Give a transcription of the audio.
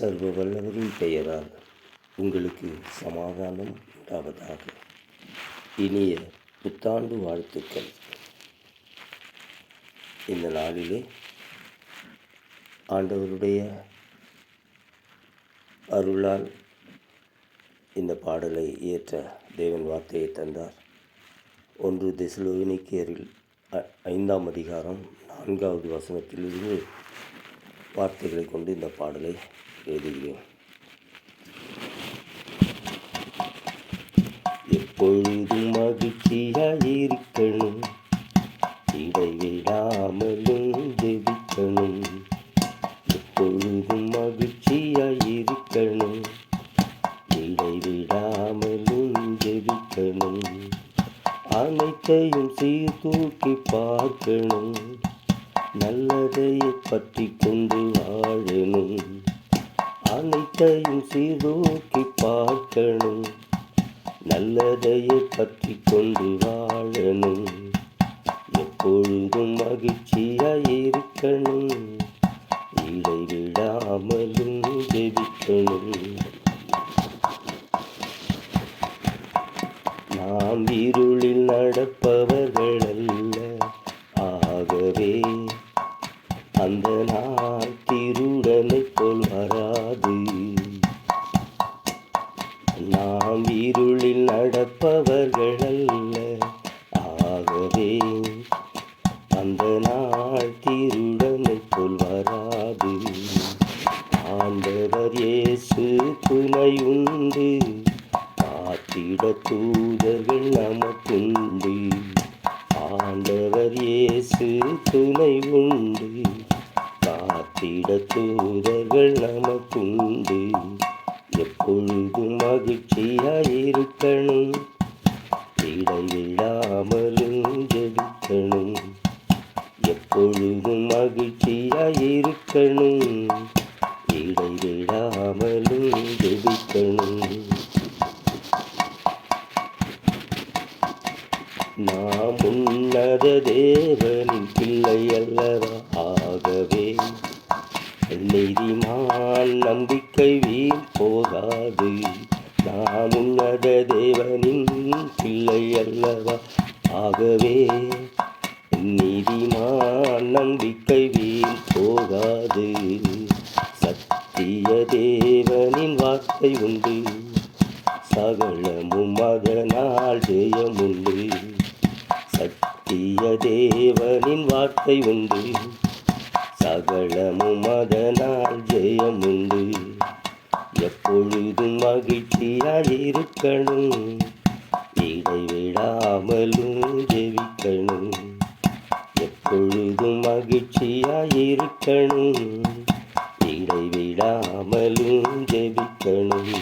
சர்வ வல்லவரின் பெயரால் உங்களுக்கு சமாதானம் உண்டாவதாக. இனிய புத்தாண்டு வாழ்த்துக்கள். இந்த நாளிலே ஆண்டவருடைய அருளால் இந்த பாடலை இயற்ற தேவன் வார்த்தையை தந்தார். 1 தெசலோனிக்கேயரில் 5ஆம் அதிகாரம் 4வது வசனத்திலிருந்து வார்த்தைகளை கொண்டு இந்த பாடலை எழுதுகிறேன். எப்பொழுதும் மகிழ்ச்சியாயிருக்கணும், இடைவிடாமலும் ஜெபிக்கணும். எப்பொழுதும் மகிழ்ச்சியாயிருக்கணும், இடைவிடாமலும் ஜெபிக்கணும். அனைத்தையும் சீர்தூக்கி பார்க்கணும், நல்லதையை பற்றி கொண்டு வாழணும். அனைத்தையும் சீர்தூக்கி பார்க்கணும், நல்லதையை பற்றி கொண்டு வாழணும். எப்பொழுதும் மகிழ்ச்சியாயிருக்கணும், இடைவிடாமலும் ஜெபிக்கணும். நாம் இருளில் நடப்பவர்கள் அல்ல, ஆகவே அந்த நாள் திருடனை போல் வராது. நாம் இருளில் நடப்பவர்கள் அல்ல, ஆகவே அந்த நாள் திருடனை போல் வராது. ஆண்டவர் இயேசு துணை உண்டு, காத்திட தூதர்கள் நமக்குண்டு. ஆண்டவர் இயேசு துணை உண்டு, காத்திட தூதர்கள் நமக்குண்டு. எப்பொழுதும் மகிழ்ச்சியாயிருக்கணும், இடைவிடாமலும் ஜெபிக்கணும். எப்பொழுதும் மகிழ்ச்சியாயிருக்கணும், இடைவிடாமலும் ஜெபிக்கணும். நாம் உன்னத தேவனின் பிள்ளை அல்லவா, ஆகவே நீதிமான் நம்பிக்கை வீண் போகாது. நாம் உன்னத தேவனின் பிள்ளை அல்லவா, ஆகவே நீதிமான் நம்பிக்கை வீண் போகாது. சத்திய தேவனின் வார்த்தை உண்டு, சகலமும் அதனால் ஜெயமுண்டு. சத்திய தேவனின் வார்த்தை உண்டு, சகலமும் அதனால் ஜெயமுண்டு. எப்பொழுதும் மகிழ்ச்சியாயிருக்கணும், இடைவிடாமலும் ஜெபிக்கணும். எப்பொழுதும் மகிழ்ச்சியாயிருக்கணும், இடைவிடாமலும் ஜெபிக்கணும்.